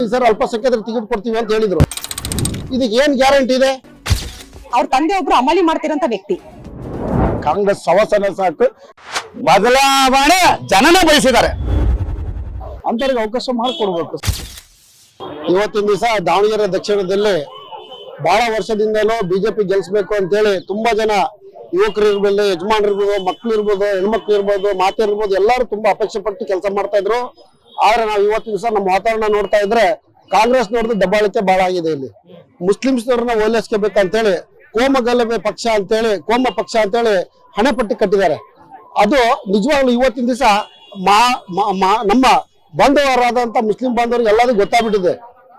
Sir ಅಲ್ಪಸಂಖ್ಯಾತರ ticket ಕೊಡ್ತೀವಿ ಅಂತ ಹೇಳಿದ್ರು. ಇದಕ್ಕೆ ಏನ್ ಗ್ಯಾರಂಟಿ ಇದೆ? ಅವ್ರ ತಂದೆ ಒಬ್ರು ಅಮಲಿ ಮಾಡ್ತಿರಂತ ವ್ಯಕ್ತಿ. ಕಾಂಗ್ರೆಸ್ ಸವಸನ ಸಾಕು, ಬದಲಾವಣೆ ಜನನ ಬಯಸಿದ್ದಾರೆ, ಅಂತವ್ರಿಗೆ ಅವಕಾಶ ಮಾಡಿಕೊಡ್ಬೇಕು. ಇವತ್ತಿನ ದಿವಸ ದಾವಣಗೆರೆ ದಕ್ಷಿಣದಲ್ಲಿ ಬಹಳ ವರ್ಷದಿಂದಲೂ ಬಿಜೆಪಿ ಗೆಲ್ಸ್ಬೇಕು ಅಂತೇಳಿ ತುಂಬಾ ಜನ ಯುವಕರು ಇರ್ಬೋದು, ಯಜಮಾನರು ಇರ್ಬೋದು, ಮಕ್ಳು ಇರ್ಬೋದು, ಹೆಣ್ಮಕ್ಳು ಇರ್ಬೋದು, ಮಾತಿರ್ಬೋದು, ಎಲ್ಲರೂ ತುಂಬಾ ಅಪೇಕ್ಷೆ ಪಟ್ಟು ಕೆಲಸ ಮಾಡ್ತಾ ಇದ್ರು. ಆದ್ರೆ ನಾವು ಇವತ್ತಿನ ದಿವಸ ನಮ್ಮ ವಾತಾವರಣ ನೋಡ್ತಾ ಇದ್ರೆ ಕಾಂಗ್ರೆಸ್ ನೋಡಿದ್ರೆ ದಬ್ಬಾಳಿಕೆ ಬಹಳ ಆಗಿದೆ. ಇಲ್ಲಿ ಮುಸ್ಲಿಮ್ಸ್ನವ್ರನ್ನ ಓಲೈಸ್ಕೋಬೇಕಂತೇಳಿ ಕೋಮ ಪಕ್ಷ ಅಂತೇಳಿ ಹಣೆಪಟ್ಟಿ ಕಟ್ಟಿದ್ದಾರೆ. ಅದು ನಿಜವಾಗ್ಲೂ ಇವತ್ತಿನ ದಿವಸ ನಮ್ಮ ಬಾಂಧವರಾದಂತ ಮುಸ್ಲಿಂ ಬಾಂಧವರಿಗೆ ಎಲ್ಲರಿಗೂ ಗೊತ್ತಾಗ್ಬಿಟ್ಟಿದೆ.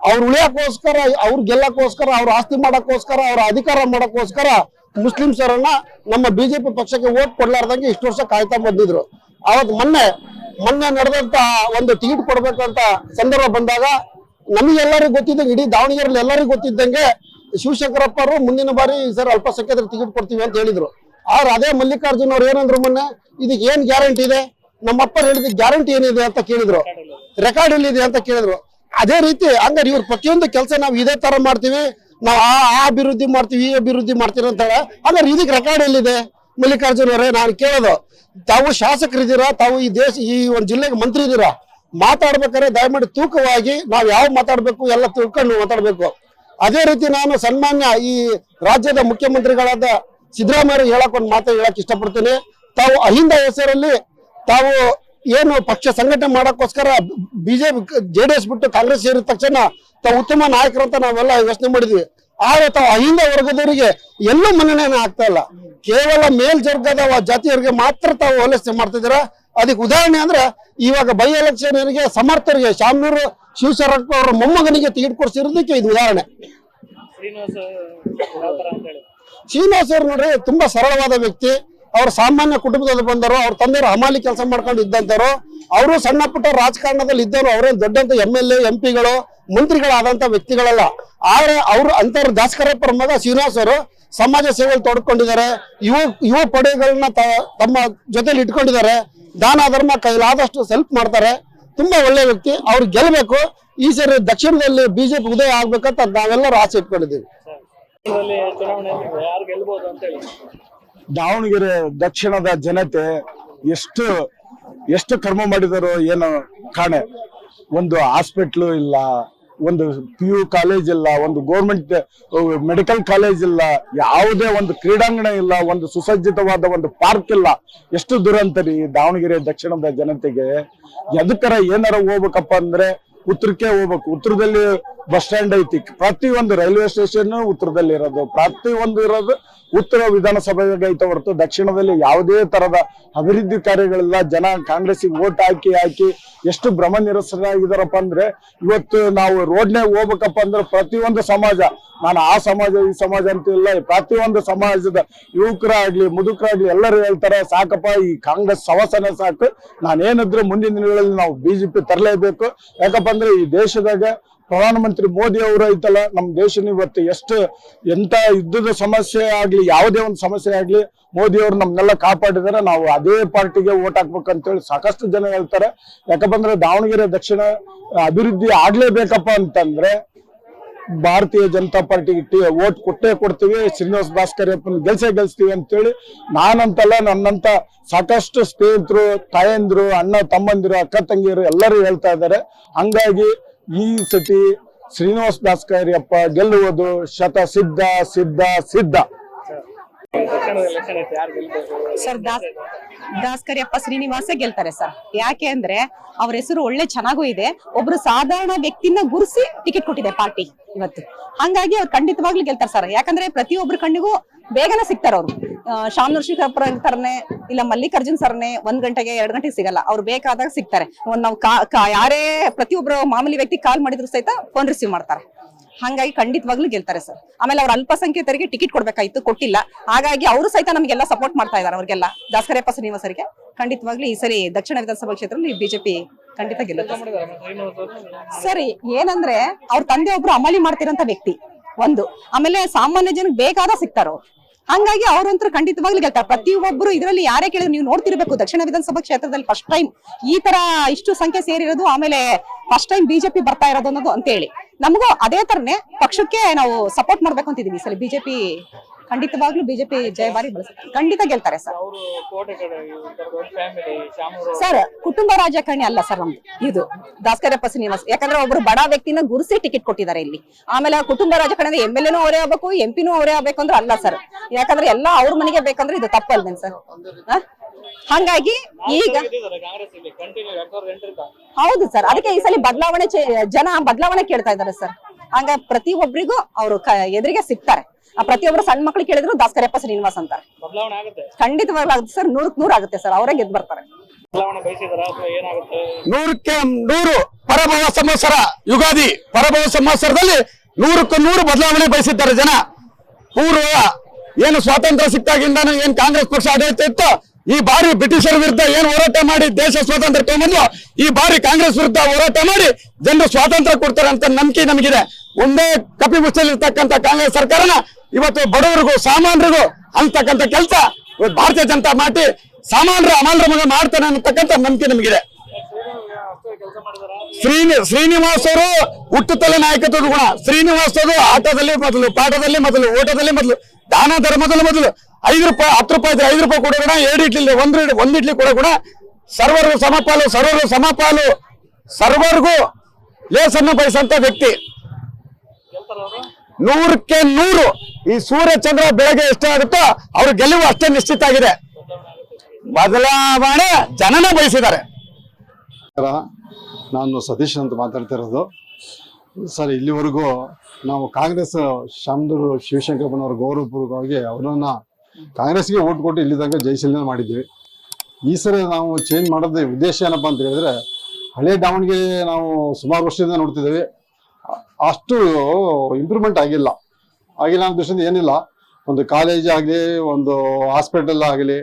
ಅವ್ರು ಉಳಿಯೋಕ್ಕೋಸ್ಕರ, ಅವ್ರ ಗೆಲ್ಲಕ್ಕೋಸ್ಕರ, ಅವ್ರ ಆಸ್ತಿ ಮಾಡಕ್ಕೋಸ್ಕರ, ಅವ್ರ ಅಧಿಕಾರ ಮಾಡಕ್ಕೋಸ್ಕರ ಮುಸ್ಲಿಮ್ಸ್ ಅವರನ್ನ ನಮ್ಮ ಬಿಜೆಪಿ ಪಕ್ಷಕ್ಕೆ ಓಟ್ ಕೊಡ್ಲಾರ್ದಂಗೆ ಇಷ್ಟು ವರ್ಷ ಕಾಯ್ತಾ ಬಂದಿದ್ರು. ಅವತ್ತು ಮೊನ್ನೆ ನಡೆದಂತ ಒಂದು ಟಿಕೆಟ್ ಕೊಡ್ಬೇಕಂತ ಸಂದರ್ಭ ಬಂದಾಗ ನಮಗೆಲ್ಲರಿಗೂ ಗೊತ್ತಿದ್ದಂಗೆ, ಇಡೀ ದಾವಣಗೆರೆಯಲ್ಲಿ ಎಲ್ಲರಿಗೂ ಗೊತ್ತಿದ್ದಂಗೆ ಶಿವಶಂಕರಪ್ಪ ಅವರು ಮುಂದಿನ ಬಾರಿ ಸರ್ ಅಲ್ಪಸಂಖ್ಯಾತರ ಟಿಕೆಟ್ ಕೊಡ್ತೀವಿ ಅಂತ ಹೇಳಿದ್ರು. ಆದ್ರೆ ಅದೇ ಮಲ್ಲಿಕಾರ್ಜುನ್ ಅವ್ರು ಏನಂದ್ರು ಮೊನ್ನೆ, ಇದಕ್ಕೆ ಏನ್ ಗ್ಯಾರಂಟಿ ಇದೆ? ನಮ್ಮಪ್ಪ ಹೇಳಿದ ಗ್ಯಾರಂಟಿ ಏನಿದೆ ಅಂತ ಕೇಳಿದ್ರು, ರೆಕಾರ್ಡ್ ಎಲ್ಲಿದೆ ಅಂತ ಕೇಳಿದ್ರು. ಅದೇ ರೀತಿ ಹಂಗಾರೆ ಇವ್ರ ಪ್ರತಿಯೊಂದು ಕೆಲಸ ನಾವು ಇದೇ ತರ ಮಾಡ್ತೀವಿ, ನಾವು ಆ ಅಭಿವೃದ್ಧಿ ಮಾಡ್ತೀವಿ, ಈ ಅಭಿವೃದ್ಧಿ ಮಾಡ್ತೀವಿ ಅಂತ ಹೇಳ. ಹಾಗಾದ್ರೆ ಇದಕ್ಕೆ ರೆಕಾರ್ಡ್ ಎಲ್ಲಿದೆ? ಮಲ್ಲಿಕಾರ್ಜುನ್ ಅವರೇ, ನಾನು ಕೇಳೋದು, ತಾವು ಶಾಸಕರಿದ್ದೀರಾ, ತಾವು ಈ ಒಂದು ಜಿಲ್ಲೆಗೆ ಮಂತ್ರಿ ಇದ್ದೀರಾ, ಮಾತಾಡ್ಬೇಕಾದ್ರೆ ದಯಮಾಡಿ ತೂಕವಾಗಿ ನಾವು ಯಾವ ಮಾತಾಡ್ಬೇಕು ಎಲ್ಲ ತಿಳ್ಕೊಂಡು ಮಾತಾಡ್ಬೇಕು. ಅದೇ ರೀತಿ ನಾನು ಸನ್ಮಾನ್ಯ ಈ ರಾಜ್ಯದ ಮುಖ್ಯಮಂತ್ರಿಗಳಾದ ಸಿದ್ದರಾಮಯ್ಯ ಹೇಳಕ್ ಒಂದು ಮಾತು ಹೇಳಕ್ ಇಷ್ಟಪಡ್ತೀನಿ. ತಾವು ಅಹಿಂದ ಹೆಸರಲ್ಲಿ ತಾವು ಏನು ಪಕ್ಷ ಸಂಘಟನೆ ಮಾಡಕ್ಕೋಸ್ಕರ ಬಿಜೆಪಿ JDS ಬಿಟ್ಟು ಕಾಂಗ್ರೆಸ್ ಸೇರಿದ ತಕ್ಷಣ ತಾವು ಉತ್ತಮ ನಾಯಕರಂತ ನಾವೆಲ್ಲ ಯೋಚನೆ ಮಾಡಿದ್ವಿ. ಆದ್ರೆ ತಾವು ಅಹಿಂದ ವರ್ಗದವರಿಗೆ ಎಲ್ಲೂ ಮನ್ನಣೆನ ಆಗ್ತಾ ಇಲ್ಲ. ಕೇವಲ ಮೇಲ್ಜರ್ಗದ ಜಾತಿಯವರಿಗೆ ಮಾತ್ರ ತಾವು ಓಲೈಕೆ ಮಾಡ್ತಿದ್ದೀರಾ. ಅದಕ್ಕೆ ಉದಾಹರಣೆ ಅಂದ್ರೆ ಇವಾಗ ಬೈ ಎಲೆಕ್ಷನ್ ಸಮರ್ಥರಿಗೆ ಶಾಮನೂರು ಶಿವಶಂಕರಪ್ಪ ಅವರ ಮೊಮ್ಮಗನಿಗೆ ಟಿಕೆಟ್ ಕೊಡ್ಸಿರೋದಕ್ಕೆ ಇದು ಉದಾಹರಣೆ. ಶ್ರೀನಿವಾಸ್ ಅವರು ನೋಡ್ರಿ ತುಂಬಾ ಸರಳವಾದ ವ್ಯಕ್ತಿ. ಅವ್ರು ಸಾಮಾನ್ಯ ಕುಟುಂಬದಲ್ಲಿ ಬಂದರು. ಅವ್ರ ತಂದೆಯವರು ಹಮಾಲಿ ಕೆಲಸ ಮಾಡ್ಕೊಂಡು ಇದ್ದಂತವ್ರು. ಅವರು ಸಣ್ಣ ಪುಟ್ಟ ರಾಜಕಾರಣದಲ್ಲಿ ಇದ್ದವರು. ಅವ್ರೇನ್ ದೊಡ್ಡಂತ MLA MP ಮಂತ್ರಿಗಳಾದಂತ ವ್ಯಕ್ತಿಗಳಲ್ಲ. ಆದ್ರೆ ಅವ್ರು ಅಂತವ್ರು ದಾಸಕರಪ್ಪರ ಮಗ ಶ್ರೀನಿವಾಸ್ ಅವರು ಸಮಾಜ ಸೇವೆಯಲ್ಲಿ ತೊಡ್ಕೊಂಡಿದ್ದಾರೆ. ಯುವ ಪಡೆಗಳನ್ನ ತಮ್ಮ ಜೊತೆಲಿ ಇಟ್ಕೊಂಡಿದ್ದಾರೆ. ದಾನ ಧರ್ಮ ಕೈಲಾದಷ್ಟು ಹೆಲ್ಪ್ ಮಾಡ್ತಾರೆ. ತುಂಬಾ ಒಳ್ಳೆ ವ್ಯಕ್ತಿ. ಅವ್ರು ಗೆಲ್ಬೇಕು. ಈ ಸರಿ ದಕ್ಷಿಣದಲ್ಲಿ ಬಿಜೆಪಿ ಉದಯ ಆಗ್ಬೇಕಂತ ನಾವೆಲ್ಲರೂ ಆಸೆ ಇಟ್ಕೊಂಡಿದ್ದೀವಿ. ದಾವಣಗೆರೆ ದಕ್ಷಿಣದ ಜನತೆ ಎಷ್ಟು ಕರ್ಮ ಮಾಡಿದಾರೋ ಏನೋ ಕಾಣೆ. ಒಂದು ಹಾಸ್ಪಿಟ್ಲು ಇಲ್ಲ, ಒಂದು PU ಕಾಲೇಜ್ ಇಲ್ಲ, ಒಂದು ಗೌರ್ಮೆಂಟ್ ಮೆಡಿಕಲ್ ಕಾಲೇಜ್ ಇಲ್ಲ, ಯಾವುದೇ ಒಂದು ಕ್ರೀಡಾಂಗಣ ಇಲ್ಲ, ಒಂದು ಸುಸಜ್ಜಿತವಾದ ಒಂದು ಪಾರ್ಕ್ ಇಲ್ಲ. ಎಷ್ಟು ದುರಂತರಿ ದಾವಣಗೆರೆ ದಕ್ಷಿಣದ ಜನತೆಗೆ. ಎದಕ್ಕರ ಏನಾರ ಹೋಗ್ಬೇಕಪ್ಪ ಅಂದ್ರೆ ಉತ್ತರಕ್ಕೆ ಹೋಗ್ಬೇಕು. ಉತ್ತರದಲ್ಲಿ ಬಸ್ ಸ್ಟ್ಯಾಂಡ್ ಐತಿ, ಪ್ರತಿಯೊಂದು ರೈಲ್ವೆ ಸ್ಟೇಷನ್ ಉತ್ತರದಲ್ಲಿ ಇರೋದು, ಪ್ರತಿಯೊಂದು ಇರೋದು ಉತ್ತರ ವಿಧಾನಸಭೆಗೆ ಐತೆ ಹೊರತು ದಕ್ಷಿಣದಲ್ಲಿ ಯಾವುದೇ ತರದ ಅಭಿವೃದ್ಧಿ ಕಾರ್ಯಗಳಿಲ್ಲ. ಜನ ಕಾಂಗ್ರೆಸ್ಗೆ ಓಟ್ ಹಾಕಿ ಎಷ್ಟು ಭ್ರಮ ನಿರಸರಾಗಿದಾರಪ್ಪ ಅಂದ್ರೆ, ಇವತ್ತು ನಾವು ರೋಡ್ನೇ ಹೋಗ್ಬೇಕಪ್ಪ ಅಂದ್ರೆ ಪ್ರತಿಯೊಂದು ಸಮಾಜ, ನಾನು ಆ ಸಮಾಜ ಈ ಸಮಾಜ ಅಂತ ಇಲ್ಲ, ಪ್ರತಿಯೊಂದು ಸಮಾಜದ ಯುವಕರಾಗ್ಲಿ ಮುದುಕರಾಗ್ಲಿ ಎಲ್ಲರೂ ಹೇಳ್ತಾರೆ, ಸಾಕಪ್ಪ ಈ ಕಾಂಗ್ರೆಸ್ ಸವಸನೆ ಸಾಕು, ನಾನೇನಿದ್ರು ಮುಂದಿನ ದಿನಗಳಲ್ಲಿ ನಾವು BJP ತರಲೇಬೇಕು. ಯಾಕಪ್ಪ ಅಂದ್ರೆ ಈ ದೇಶದಾಗ ಪ್ರಧಾನಮಂತ್ರಿ ಮೋದಿ ಅವರು ಐತಲ್ಲ, ನಮ್ಮ ದೇಶನ ಇವತ್ತು ಎಂತ ಯುದ್ಧದ ಸಮಸ್ಯೆ ಆಗ್ಲಿ, ಯಾವುದೇ ಒಂದು ಸಮಸ್ಯೆ ಆಗ್ಲಿ, ಮೋದಿ ಅವರು ನಮ್ನೆಲ್ಲ ಕಾಪಾಡಿದಾರೆ. ನಾವು ಅದೇ ಪಾರ್ಟಿಗೆ ಓಟ್ ಹಾಕ್ಬೇಕಂತೇಳಿ ಸಾಕಷ್ಟು ಜನ ಹೇಳ್ತಾರೆ. ಯಾಕಂದ್ರೆ ದಾವಣಗೆರೆ ದಕ್ಷಿಣ ಅಭಿವೃದ್ಧಿ ಆಗ್ಲೇಬೇಕಪ್ಪ ಅಂತಂದ್ರೆ ಭಾರತೀಯ ಜನತಾ ಪಾರ್ಟಿಗೆ ಓಟ್ ಕೊಡ್ತೀವಿ. ಶ್ರೀನಿವಾಸ್ ಭಾಸ್ಕರಪ್ಪನ ಗೆಲ್ಸ್ತೀವಿ ಅಂತೇಳಿ ನಾನಂತಲ್ಲ, ನನ್ನಂತ ಸಾಕಷ್ಟು ಸ್ನೇಹಿತರು, ತಾಯಂದ್ರು, ಅಣ್ಣ ತಮ್ಮಂದಿರು, ಅಕ್ಕ ತಂಗಿಯರು ಎಲ್ಲರೂ ಹೇಳ್ತಾ ಇದ್ದಾರೆ. ಹಂಗಾಗಿ ಈ ಸತಿ ಶ್ರೀನಿವಾಸ್ ಭಾಸ್ಕರಪ್ಪ ಗೆಲ್ಲುವುದು ಶತ ಸಿದ್ಧ. ಸರ್ ದಾಸ್ಕರಿಯಪ್ಪ ಶ್ರೀನಿವಾಸ ಗೆಲ್ತಾರೆ ಸರ್. ಯಾಕೆ ಅಂದ್ರೆ ಅವ್ರ ಹೆಸರು ಒಳ್ಳೆ ಚೆನ್ನಾಗೂ ಇದೆ. ಒಬ್ರು ಸಾಧಾರಣ ವ್ಯಕ್ತಿನ ಗುರುಸಿ ಟಿಕೆಟ್ ಕೊಟ್ಟಿದೆ ಪಾರ್ಟಿ ಇವತ್ತು. ಹಂಗಾಗಿ ಅವ್ರು ಖಂಡಿತವಾಗ್ಲೂ ಗೆಲ್ತಾರೆ ಸರ್. ಯಾಕಂದ್ರೆ ಪ್ರತಿಯೊಬ್ರು ಕಣ್ಣಿಗೂ ಬೇಗನೆ ಸಿಗ್ತಾರ ಅವ್ರು. ಶಾಮನೂರ್ ಶಿವಶಂಕರಪ್ಪ ಇರ್ತಾರನೆ, ಇಲ್ಲ ಮಲ್ಲಿಕಾರ್ಜುನ್ ಸರ್ನೆ 1 ಗಂಟೆಗೆ 2 ಗಂಟೆಗೆ ಸಿಗಲ್ಲ. ಅವ್ರು ಬೇಕಾದಾಗ ಸಿಗ್ತಾರೆ. ನಾವು ಯಾರೇ ಪ್ರತಿಯೊಬ್ರು ಮಾಮೂಲಿ ವ್ಯಕ್ತಿ ಕಾಲ್ ಮಾಡಿದ್ರು ಸಹಿತ ಫೋನ್ ರಿಸೀವ್ ಮಾಡ್ತಾರೆ. ಹಂಗಾಗಿ ಖಂಡಿತವಾಗ್ಲೂ ಗೆಲ್ತಾರೆ ಸರ್. ಆಮೇಲೆ ಅವ್ರ ಅಲ್ಪಸಂಖ್ಯಾತರಿಗೆ ಟಿಕೆಟ್ ಕೊಡ್ಬೇಕಾಯ್ತು, ಕೊಟ್ಟಿಲ್ಲ. ಹಾಗಾಗಿ ಅವರು ಸಹಿತ ನಮಗೆಲ್ಲ ಸಪೋರ್ಟ್ ಮಾಡ್ತಾ ಇದಾರೆ. ಅವ್ರಿಗೆಲ್ಲ ದಾಸಕರಿಯಪ್ಪ ಶ್ರೀನಿವಾಸರಿಗೆ ಖಂಡಿತವಾಗ್ಲೂ ಈ ಸರಿ ದಕ್ಷಿಣ ವಿಧಾನಸಭಾ ಕ್ಷೇತ್ರದಲ್ಲಿ ಬಿಜೆಪಿ ಖಂಡಿತ ಗೆಲ್ಲುತ್ತೆ ಸರಿ. ಏನಂದ್ರೆ ಅವ್ರ ತಂದೆ ಒಬ್ರು ಅಮಲಿ ಮಾಡ್ತಿರಂತ ವ್ಯಕ್ತಿ ಒಂದು. ಆಮೇಲೆ ಸಾಮಾನ್ಯ ಜನಕ್ಕೆ ಬೇಕಾದ ಸಿಗ್ತಾರೋ. ಹಂಗಾಗಿ ಅವ್ರಂತೂ ಖಂಡಿತವಾಗ್ಲೂ ಗೆಲ್ತಾರೆ. ಪ್ರತಿಯೊಬ್ಬರು ಇದರಲ್ಲಿ ಯಾರೇ ಕೇಳಿದ್ರು ನೀವು ನೋಡ್ತಿರ್ಬೇಕು, ದಕ್ಷಿಣ ವಿಧಾನಸಭಾ ಕ್ಷೇತ್ರದಲ್ಲಿ ಫಸ್ಟ್ ಟೈಮ್ ಈ ತರ ಇಷ್ಟು ಸಂಖ್ಯೆ ಸೇರಿರೋದು, ಆಮೇಲೆ ಫಸ್ಟ್ ಟೈಮ್ ಬಿಜೆಪಿ ಬರ್ತಾ ಇರೋದು ಅನ್ನೋದು ಅಂತ ಹೇಳಿ ನಮಗೂ ಅದೇ ತರನೇ ಪಕ್ಷಕ್ಕೆ ನಾವು ಸಪೋರ್ಟ್ ಮಾಡ್ಬೇಕು ಅಂತಿದೀವಿ. ಈ ಸಲ ಬಿಜೆಪಿ ಖಂಡಿತವಾಗ್ಲೂ ಬಿಜೆಪಿ ಜಯಭಾರಿ ಬಳಸುತ್ತೆ, ಖಂಡಿತ ಗೆಲ್ತಾರೆ ಸರ್. ಸರ್ ಕುಟುಂಬ ರಾಜಕಾರಣಿ ಅಲ್ಲ ಸರ್ ನಮ್ದು, ಇದು ದಾಸಕರಿಯಪ್ಪ ಶ್ರೀನಿವಾಸ್. ಯಾಕಂದ್ರೆ ಒಬ್ರು ಬಡ ವ್ಯಕ್ತಿನ ಗುರುಸಿ ಟಿಕೆಟ್ ಕೊಟ್ಟಿದ್ದಾರೆ ಇಲ್ಲಿ. ಆಮೇಲೆ ಕುಟುಂಬ ರಾಜಕಾರಣಿ MLA ನೂ ಅವರೇ ಆಗ್ಬೇಕು, MP ನೂ ಅವರೇ ಆಗ್ಬೇಕು ಅಂದ್ರೆ ಅಲ್ಲ ಸರ್. ಯಾಕಂದ್ರೆ ಎಲ್ಲ ಅವ್ರ ಮನೆಗೆ ಬೇಕಂದ್ರೆ ಇದು ತಪ್ಪಲ್ದೇನ್ ಸರ್. ಹಂಗಾಗಿ ಈಗ ಹೌದು ಸರ್, ಅದಕ್ಕೆ ಈ ಸಲ ಬದಲಾವಣೆ ಜನ ಬದಲಾವಣೆ ಕೇಳ್ತಾ ಇದ್ದಾರೆ ಸರ್. ಹಂಗ ಪ್ರತಿಯೊಬ್ಬರಿಗೂ ಅವರು ಎದುರಿಗೆ ಸಿಗ್ತಾರೆ. ಆ ಪ್ರತಿಯೊಬ್ಬರು ಸಣ್ಣ ಮಕ್ಳು ಕೇಳಿದ್ರು ದಾಸಕರಿಯಪ್ಪ ಶ್ರೀನಿವಾಸ್ ಅಂತಾರೆ. ಖಂಡಿತವಾಗ್ಲೂ ಆಗುತ್ತೆ ಸರ್, 100% ಆಗುತ್ತೆ ಸರ್, ಅವರೇ ಗೆದ್ದು ಬರ್ತಾರೆ. 100ಕ್ಕೆ 100 ಪರಭವ ಸಂವತ್ಸರ ಯುಗಾದಿ ಪರಭವ ಸಂವತ್ಸರದಲ್ಲಿ 100ಕ್ಕೆ 100 ಬದಲಾವಣೆ ಬಯಸಿದ್ದಾರೆ ಜನ. ಪೂರ್ವ ಏನು ಸ್ವಾತಂತ್ರ್ಯ ಸಿಕ್ಕಾಗಿಂದಾನು ಏನ್ ಕಾಂಗ್ರೆಸ್ ಪಕ್ಷ ಆಡಳಿತ ಇತ್ತು, ಈ ಬಾರಿ ಬ್ರಿಟಿಷರ ವಿರುದ್ಧ ಏನ್ ಹೋರಾಟ ಮಾಡಿ ದೇಶ ಸ್ವಾತಂತ್ರ್ಯ ತಗೊಂಡ್ಬಂದು ಈ ಬಾರಿ ಕಾಂಗ್ರೆಸ್ ವಿರುದ್ಧ ಹೋರಾಟ ಮಾಡಿ ಜನರು ಸ್ವಾತಂತ್ರ್ಯ ಕೊಡ್ತಾರೆ ಅಂತ ನಂಬಿಕೆ ನಮಗಿದೆ. ಒಂದೇ ಕಪಿಮುಚ್ಚಲಿರ್ತಕ್ಕಂಥ ಕಾಂಗ್ರೆಸ್ ಸರ್ಕಾರನ ಇವತ್ತು ಬಡವರಿಗೂ ಸಾಮಾನ್ಯರಿಗೂ ಅಂತಕ್ಕಂಥ ಕೆಲಸ ಭಾರತೀಯ ಜನತಾ ಪಾರ್ಟಿ ಸಾಮಾನ್ಯರ ಅಮಾನ್ಯರ ಮಗ ಮಾಡ್ತಾನೆ ಅನ್ನತಕ್ಕಂಥ ನಂಬಿಕೆ ನಮಗಿದೆ. ಶ್ರೀನಿವಾಸ್ ಅವರು ಹುಟ್ಟುತ್ತಲೇ ನಾಯಕತ್ವದ ಗುಣ. ಶ್ರೀನಿವಾಸ್ ಅವರು ಆಟದಲ್ಲಿ ಮೊದಲು, ಪಾಠದಲ್ಲಿ ಮೊದಲು, ಓಟದಲ್ಲಿ ಮೊದಲು, ದಾನ ಧರ್ಮದಲ್ಲಿ ಮೊದಲು. 5 ರೂಪಾಯಿ 10 ರೂಪಾಯಿ ಇದ್ರೆ 5 ರೂಪಾಯಿ ಕೊಡೋ ಗುಣ, 2 ಇಡ್ಲಿ ಒಂದ್ ಇಡ್ಲಿ ಕೊಡೋ ಗುಣ, ಸರ್ವರ್ಗೂ ಸಮಪಾಲು, ಸರ್ವರ್ಗೂ ಸಮಪಾಲು, ಸರ್ವರ್ಗೂ ಲೇಸನ್ನು ಬಯಸಂತ ವ್ಯಕ್ತಿ. 100ಕ್ಕೆ 100 ಈ ಸೂರ್ಯಚಂದ್ರ ಬೆಳಗ್ಗೆ ಎಷ್ಟಾಗುತ್ತೋ ಅವ್ರ ಗೆಲುವು ಅಷ್ಟೇ ನಿಶ್ಚಿತ ಆಗಿದೆ. ಬದಲಾವಣೆ ಜನನ ಬಯಸಿದ್ದಾರೆ. ನಾನು ಸತೀಶ್ ಅಂತ ಮಾತಾಡ್ತಿರೋದು ಸರ್. ಇಲ್ಲಿವರೆಗೂ ನಾವು ಕಾಂಗ್ರೆಸ್ ಶಾಮದೂರು ಶಿವಶಂಕರಪ್ಪನವರ ಗೌರವಪೂರ್ವಕವಾಗಿ ಅವರನ್ನ ಕಾಂಗ್ರೆಸ್ಗೆ ಓಟ್ ಕೊಟ್ಟು ಇಲ್ಲಿ ತನಕ ಜಯಶೀಲನೆ ಮಾಡಿದ್ವಿ. ಈ ಸರಿ ನಾವು ಚೇಂಜ್ ಮಾಡೋದು ಉದ್ದೇಶ ಏನಪ್ಪ ಅಂತ ಹೇಳಿದ್ರೆ, ಹಳೆ ದಾವಣಗೆರೆ ನಾವು ಸುಮಾರು ವರ್ಷದಿಂದ ನೋಡ್ತಿದ್ದೇವೆ, ಅಷ್ಟು ಇಂಪ್ರೂವ್ಮೆಂಟ್ ಆಗಿಲ್ಲ ಅನ್ನೋ ದೃಷ್ಟಿಯಿಂದ ಏನಿಲ್ಲ. ಒಂದು ಕಾಲೇಜ್ ಆಗಲಿ, ಒಂದು ಹಾಸ್ಪಿಟಲ್ ಆಗಲಿ,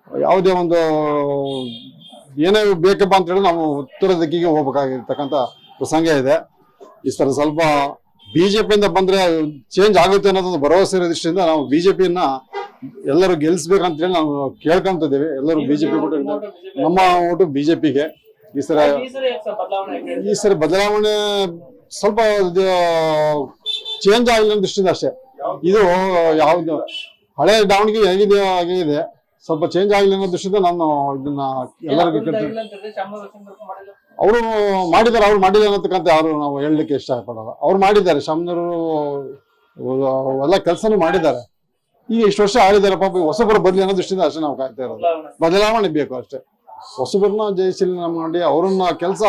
ಯಾವುದೇ ಒಂದು ಏನೇ ಬೇಕಪ್ಪ ಅಂತ ಹೇಳಿ ನಾವು ಉತ್ತರ ದಿಕ್ಕಿಗೆ ಹೋಗ್ಬೇಕಾಗಿರ್ತಕ್ಕಂಥ ಪ್ರಸಂಗ ಇದೆ. ಈ ಸಲ ಸ್ವಲ್ಪ ಬಿಜೆಪಿಯಿಂದ ಬಂದ್ರೆ ಚೇಂಜ್ ಆಗುತ್ತೆ ಅನ್ನೋದೊಂದು ಭರವಸೆ ಇರೋ ದೃಷ್ಟಿಯಿಂದ ನಾವು ಬಿಜೆಪಿಯನ್ನ ಎಲ್ಲರೂ ಗೆಲ್ಲಿಸ್ಬೇಕಂತೇಳಿ ನಾವು ಕೇಳ್ಕೊಂತಿದ್ದೇವೆ. ಎಲ್ಲರೂ ಬಿಜೆಪಿ ಕೊಟ್ಟು, ನಮ್ಮ ಓಟು ಬಿಜೆಪಿಗೆ. ಈ ಸರಿ ಬದಲಾವಣೆ ಸ್ವಲ್ಪ ಚೇಂಜ್ ಆಗಿಲ್ಲ ಅನ್ನೋ ದೃಷ್ಟಿಯಿಂದ ಅಷ್ಟೇ. ಇದು ಯಾವ್ದು ಹಳೆ ದಾವಣಗೆರೆ ಹೇಗಿದೆ ಸ್ವಲ್ಪ ಚೇಂಜ್ ಆಗಿಲ್ಲ ಅನ್ನೋ ದೃಷ್ಟಿಯಿಂದ ನಾನು ಇದನ್ನ ಎಲ್ಲರಿಗೂ ಅವರು ಮಾಡಿದ್ದಾರೆ. ಅವ್ರು ಮಾಡಿಲ್ಲ ಅನ್ನತಕ್ಕಂಥ ಯಾರು ನಾವು ಹೇಳಲಿಕ್ಕೆ ಇಷ್ಟಪಡಲ್ಲ. ಅವ್ರು ಮಾಡಿದ್ದಾರೆ, ಶಾಮನೂರು ಎಲ್ಲ ಕೆಲಸನೂ ಮಾಡಿದ್ದಾರೆ. ಈಗ ಇಷ್ಟು ವರ್ಷ ಆಡಿದ್ದಾರೆ ಪಾಪ, ಹೊಸಬರು ಬದಲಿ ಅನ್ನೋ ದೃಷ್ಟಿಯಿಂದ ಅಷ್ಟೇ ನಾವು ಕಾಯ್ತಾ ಇರೋದು. ಬದಲಾವಣೆ ಬೇಕು ಅಷ್ಟೇ. ಹೊಸಬರನ್ನ ಜಯಶೀಲನೆ ಮಾಡಿ ಅವ್ರನ್ನ ಕೆಲಸ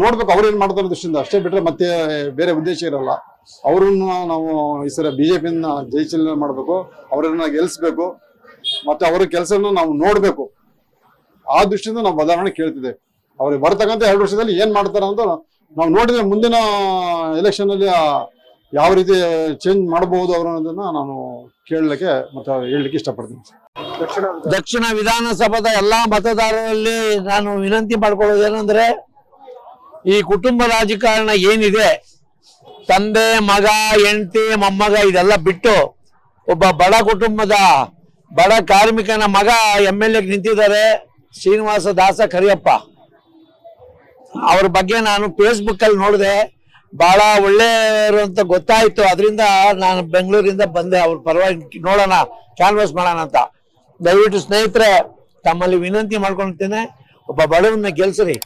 ನೋಡ್ಬೇಕು, ಅವ್ರೇನ್ ಮಾಡ್ತಾರೆ ದೃಷ್ಟಿಯಿಂದ ಅಷ್ಟೇ, ಬಿಟ್ರೆ ಮತ್ತೆ ಬೇರೆ ಉದ್ದೇಶ ಇರಲ್ಲ. ಅವ್ರನ್ನ ನಾವು ಈ ಸರಿ ಬಿಜೆಪಿಯನ್ನ ಜಯಶೀಲನೆ ಮಾಡ್ಬೇಕು, ಅವ್ರನ್ನ ಗೆಲ್ಸ್ಬೇಕು, ಮತ್ತೆ ಅವರ ಕೆಲಸನ ನಾವು ನೋಡ್ಬೇಕು. ಆ ದೃಷ್ಟಿಯಿಂದ ನಾವು ಬದಲಾವಣೆ ಕೇಳ್ತಿದ್ದೇವೆ. ಅವ್ರಿಗೆ ಬರ್ತಕ್ಕಂಥ 2 ವರ್ಷದಲ್ಲಿ ಏನ್ ಮಾಡ್ತಾರ ಅಂತ ನಾವು ನೋಡಿದ್ರೆ ಮುಂದಿನ ಎಲೆಕ್ಷನ್ ಅಲ್ಲಿ ಯಾವ ರೀತಿ ಚೇಂಜ್ ಮಾಡಬಹುದು ಅವರು ಅನ್ನೋದನ್ನ ನಾನು ಕೇಳಲಿಕ್ಕೆ ಮತ್ತೆ ಹೇಳಲಿಕ್ಕೆ ಇಷ್ಟಪಡ್ತೀನಿ. ದಕ್ಷಿಣ ವಿಧಾನಸಭಾದ ಎಲ್ಲಾ ಮತದಾರರಲ್ಲಿ ನಾನು ವಿನಂತಿ ಮಾಡ್ಕೊಳ್ಳೋದು ಏನಂದ್ರೆ, ಈ ಕುಟುಂಬ ರಾಜಕಾರಣ ಏನಿದೆ, ತಂದೆ ಮಗ ಹೆಂಡತಿ ಮೊಮ್ಮಗ ಇದೆಲ್ಲ ಬಿಟ್ಟು ಒಬ್ಬ ಬಡ ಕುಟುಂಬದ ಬಡ ಕಾರ್ಮಿಕನ ಮಗ MLA ನಿಂತಿದ್ದಾರೆ, ಶ್ರೀನಿವಾಸ ದಾಸ ಕರಿಯಪ್ಪ. ಅವ್ರ ಬಗ್ಗೆ ನಾನು ಫೇಸ್ಬುಕ್ ಅಲ್ಲಿ ನೋಡಿದೆ, ಬಹಳ ಒಳ್ಳೆಯವರು ಅಂತ ಗೊತ್ತಾಯ್ತು. ಅದರಿಂದ ನಾನು ಬೆಂಗಳೂರಿಂದ ಬಂದೆ ಅವ್ರ ಪರವಾಗಿ ನೋಡೋಣ, ಕ್ಯಾನ್ವಾಸ್ ಮಾಡೋಣ ಅಂತ. ದಯವಿಟ್ಟು ಸ್ನೇಹಿತರೆ ತಮ್ಮಲ್ಲಿ ವಿನಂತಿ ಮಾಡ್ಕೊಳ್ತೇನೆ, ಒಬ್ಬ ಬಡವನ್ನ ಗೆಲ್ಸ್ರಿ,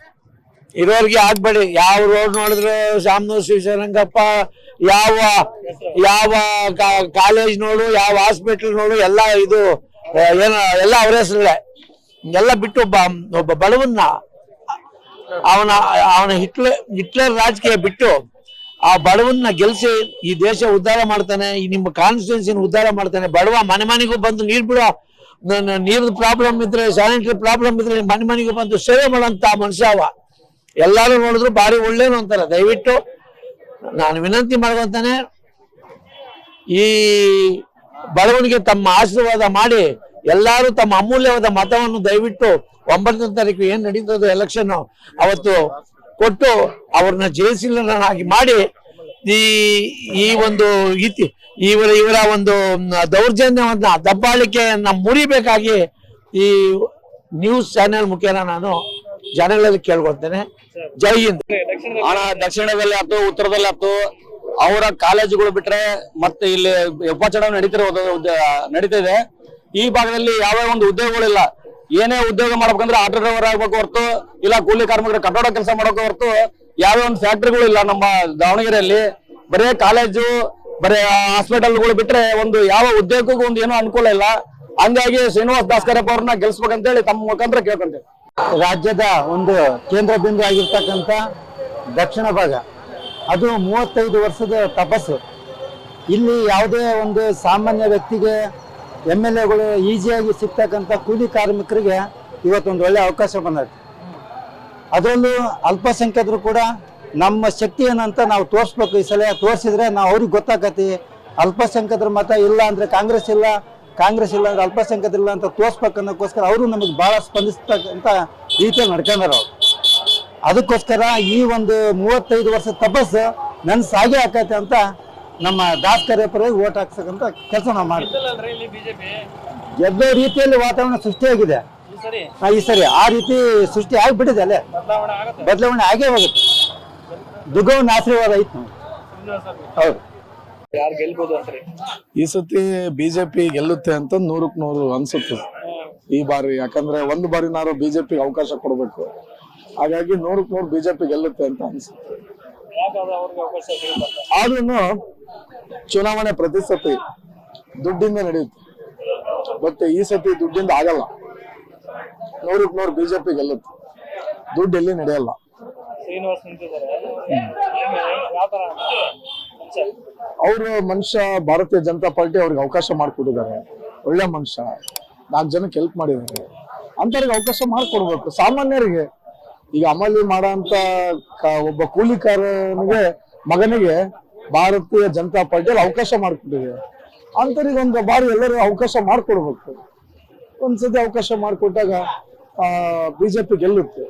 ಇರೋರಿಗೆ ಆಗ್ಬೇಡಿ. ಯಾವ ರೋಡ್ ನೋಡಿದ್ರು ಶಾಮನೂರು ಶಿವಶಂಕರಪ್ಪ, ಯಾವ ಕಾಲೇಜ್ ನೋಡು, ಯಾವ ಹಾಸ್ಪಿಟಲ್ ನೋಡು, ಎಲ್ಲ ಇದು ಏನು ಎಲ್ಲ ಅವರ ಹೆಸರಲ್ಲೇ. ಎಲ್ಲ ಬಿಟ್ಟು ಒಬ್ಬ ಬಡವನ್ನ ಅವನ ಹಿಟ್ಲರ್ ರಾಜಕೀಯ ಬಿಟ್ಟು ಆ ಬಡವನ್ನ ಗೆಲ್ಸಿ ಈ ದೇಶ ಉದ್ಧಾರ ಮಾಡ್ತಾನೆ, ಈ ನಿಮ್ಮ ಕಾನ್ಸ್ಟಿಟ್ಯೂನ್ಸಿನ ಉದ್ಧಾರ ಮಾಡ್ತಾನೆ. ಬಡವ ಮನೆ ಮನೆಗೂ ಬಂದು ನೀರ್ ಬಿಡೋ, ನೀರ್ದು ಪ್ರಾಬ್ಲಮ್ ಇದ್ರೆ, ಸ್ಯಾನಿಟರಿ ಪ್ರಾಬ್ಲಮ್ ಇದ್ರೆ ಮನೆ ಮನೆಗೂ ಬಂದು ಸೇವೆ ಮಾಡೋಂತ ಮನುಷ್ಯ ಅವ. ಎಲ್ಲಾರು ನೋಡಿದ್ರು ಭಾರಿ ಒಳ್ಳೇನು ಅಂತಾರೆ. ದಯವಿಟ್ಟು ನಾನು ವಿನಂತಿ ಮಾಡ್ಕೊಂತಾನೆ, ಈ ಬಡವನಿಗೆ ತಮ್ಮ ಆಶೀರ್ವಾದ ಮಾಡಿ ಎಲ್ಲಾರು ತಮ್ಮ ಅಮೂಲ್ಯವಾದ ಮತವನ್ನು ದಯವಿಟ್ಟು 9ನೇ ತಾರೀಕು ಏನ್ ನಡೀತದೋ ಎಲೆಕ್ಷನ್ ಅವತ್ತು ಕೊಟ್ಟು ಅವ್ರನ್ನ ಜಯಶೀಲನಾಗಿ ಮಾಡಿ ಈ ಒಂದು ಇವರ ಒಂದು ದೌರ್ಜನ್ಯವನ್ನ ದಬ್ಬಾಳಿಕೆಯನ್ನ ಮುರಿಬೇಕಾಗಿ ಈ ನ್ಯೂಸ್ ಚಾನೆಲ್ ಮುಖೇನ ನಾನು ಜನಗಳಲ್ಲಿ ಕೇಳ್ಕೊಳ್ತೇನೆ. ಜೈ ಹಿಂದ್. ದಕ್ಷಿಣದಲ್ಲಿ ಆಯ್ತು, ಉತ್ತರದಲ್ಲಿ ಆಯ್ತು, ಅವರ ಕಾಲೇಜುಗಳು ಬಿಟ್ರೆ ಮತ್ತೆ ಇಲ್ಲಿ ಉಪಚುನಾವಣೆ ನಡೀತಾ ಇದೆ. ಈ ಭಾಗದಲ್ಲಿ ಯಾವ ಒಂದು ಉದ್ಯೋಗಗಳಿಲ್ಲ. ಏನೇ ಉದ್ಯೋಗ ಮಾಡ್ಬೇಕಂದ್ರೆ ಆಟೋ ಡ್ರೈವರ್ ಆಗ್ಬೇಕು ಹೊರತು, ಇಲ್ಲ ಕೂಲಿ ಕಾರ್ಮಿಕರ ಕಟ್ಟಡ ಕೆಲಸ ಮಾಡೋಕೆ ಹೊರತು ಯಾವ ಒಂದು ಫ್ಯಾಕ್ಟ್ರಿಗಳು ಇಲ್ಲ ನಮ್ಮ ದಾವಣಗೆರೆಯಲ್ಲಿ. ಬರೇ ಕಾಲೇಜು, ಬರೇ ಹಾಸ್ಪಿಟಲ್ಗಳು ಬಿಟ್ರೆ ಒಂದು ಯಾವ ಉದ್ಯೋಗಕ್ಕೂ ಒಂದು ಏನೋ ಅನುಕೂಲ ಇಲ್ಲ. ಹಂಗಾಗಿ ಶ್ರೀನಿವಾಸ್ ದಾಸ್ಕರಿಯಪ್ಪ ಅವ್ರನ್ನ ಗೆಲ್ಸ್ಬೇಕಂತೇಳಿ ತಮ್ಮ ಮುಖಾಂತರ ಕೇಳ್ಕೊಂತೇವೆ. ರಾಜ್ಯದ ಒಂದು ಕೇಂದ್ರ ಬಿಂದು ಆಗಿರ್ತಕ್ಕಂಥ ದಕ್ಷಿಣ ಭಾಗ, ಅದು 35 ವರ್ಷದ ತಪಸ್ಸು. ಇಲ್ಲಿ ಯಾವುದೇ ಒಂದು ಸಾಮಾನ್ಯ ವ್ಯಕ್ತಿಗೆ MLAಗಳು ಈಸಿಯಾಗಿ ಸಿಗ್ತಕ್ಕಂಥ ಕೂಲಿ ಕಾರ್ಮಿಕರಿಗೆ ಇವತ್ತೊಂದು ಒಳ್ಳೆ ಅವಕಾಶ ಬಂದೈತೆ. ಅದರಲ್ಲೂ ಅಲ್ಪಸಂಖ್ಯಾತರು ಕೂಡ ನಮ್ಮ ಶಕ್ತಿ ಏನಂತ ನಾವು ತೋರಿಸ್ಬೇಕು. ಈ ಸಲ ತೋರಿಸಿದ್ರೆ ನಾವು ಅವ್ರಿಗೆ ಗೊತ್ತಾಗತಿ. ಅಲ್ಪಸಂಖ್ಯಾತರ ಮತ ಇಲ್ಲ ಅಂದ್ರೆ ಕಾಂಗ್ರೆಸ್ ಇಲ್ಲ, ಕಾಂಗ್ರೆಸ್ ಇಲ್ಲ ಅಂದ್ರೆ ಅಲ್ಪಸಂಖ್ಯಾತರು ಇಲ್ಲ ಅಂತ ತೋರಿಸ್ಬೇಕನ್ನೋಕ್ಕೋಸ್ಕರ ಅವರು ನಮಗೆ ಭಾಳ ಸ್ಪಂದಿಸ್ತಕ್ಕಂಥ ರೀತಿಯಲ್ಲಿ ನಡ್ಕೊಂಡಾರ ಅವ್ರು. ಅದಕ್ಕೋಸ್ಕರ ಈ ಒಂದು 35 ವರ್ಷದ ತಪಸ್ಸು ನನ್ನ ಸಾಗೆ ಆಕೈತೆ ಅಂತ ನಮ್ಮ ದಾಸ್ಕರಿಯಪ್ಪರಿಗೆ ಓಟ್ ಹಾಕ್ಸಕ್ಕಂತ ಕೆಲಸ ನಾವು ಮಾಡ್ತೀವಿ. ಗೆದ್ದ ರೀತಿಯಲ್ಲಿ ವಾತಾವರಣ ಸೃಷ್ಟಿಯಾಗಿದೆ ಈ ಸರಿ. ಆ ರೀತಿ ಸೃಷ್ಟಿ ಆಗಿಬಿಟ್ಟಿದೆ, ಅಲ್ಲೇ ಬದಲಾವಣೆ ಆಗೇ ಹೋಗುತ್ತೆ. ದುಗ್ಗವನ್ನ ಆಶೀರ್ವಾದ ಐತೆ ನಾವು. ಹೌದು. ಈ ಸತಿ ಬಿಜೆಪಿ ಗೆಲ್ಲುತ್ತೆ ಅಂತ 100ಕ್ಕೆ 100 ಅನ್ಸುತ್ತೆ ಈ ಬಾರಿ. ಯಾಕಂದ್ರೆ ಒಂದು ಬಾರಿನಾರು ಬಿಜೆಪಿಗೆ ಅವಕಾಶ ಕೊಡ್ಬೇಕು. ಹಾಗಾಗಿ 100ಕ್ಕೆ 100 ಬಿಜೆಪಿ ಗೆಲ್ಲುತ್ತೆ ಅಂತ ಅನ್ಸುತ್ತೆ. ಆದ್ರೂ ಚುನಾವಣೆ ಪ್ರತಿ ಸತಿ ದುಡ್ಡಿಂದ ನಡೆಯುತ್ತೆ, ಬಟ್ ಈ ಸತಿ ದುಡ್ಡಿಂದ ಆಗಲ್ಲ. 100ಕ್ಕೆ 100 ಬಿಜೆಪಿ ಗೆಲ್ಲುತ್ತೆ, ದುಡ್ಡು ಎಲ್ಲಿ ನಡೆಯಲ್ಲ. ಅವರು ಮನುಷ್ಯ, ಭಾರತೀಯ ಜನತಾ ಪಾರ್ಟಿ ಅವ್ರಿಗೆ ಅವಕಾಶ ಮಾಡಿಕೊಟ್ಟಿದ್ದಾರೆ. ಒಳ್ಳೆ ಮನುಷ್ಯ, 4 ಜನಕ್ಕೆ ಹೆಲ್ಪ್ ಮಾಡಿದ್ದಾರೆ. ಅಂತವ್ರಿಗೆ ಅವಕಾಶ ಮಾಡಿಕೊಡ್ಬೇಕು. ಸಾಮಾನ್ಯರಿಗೆ ಈಗ ಅಮಲಿ ಮಾಡೋಂತ ಒಬ್ಬ ಕೂಲಿಕಾರನಿಗೆ ಮಗನಿಗೆ ಭಾರತೀಯ ಜನತಾ ಪಾರ್ಟಿಯಲ್ಲಿ ಅವಕಾಶ ಮಾಡಿಕೊಟ್ಟಿದೆ. ಅಂತವ್ರಿಗೆ ಒಂದು ಬಾರಿ ಎಲ್ಲರೂ ಅವಕಾಶ ಮಾಡಿಕೊಡ್ಬೇಕು. ಒಂದ್ಸತಿ ಅವಕಾಶ ಮಾಡಿಕೊಟ್ಟಾಗ ಬಿಜೆಪಿ ಗೆಲ್ಲುತ್ತೆ.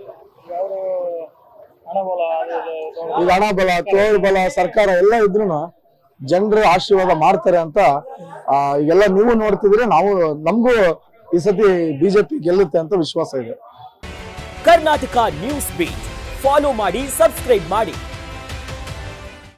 ಈಗ ಹಣಬಲ, ತೋಳ್ಬಲ, ಸರ್ಕಾರ ಎಲ್ಲ ಇದ್ರು ಜನರು ಆಶೀರ್ವಾದ ಮಾಡ್ತಾರೆ ಅಂತ ಈಗೆಲ್ಲ ನೀವು ನೋಡ್ತಿದ್ರೆ ನಮಗೂ ಈ ಸತಿ ಬಿಜೆಪಿ ಗೆಲ್ಲುತ್ತೆ ಅಂತ ವಿಶ್ವಾಸ ಇದೆ. ಕರ್ನಾಟಕ ನ್ಯೂಸ್ ಬೀಟ್ ಫಾಲೋ ಮಾಡಿ, ಸಬ್ಸ್ಕ್ರೈಬ್ ಮಾಡಿ.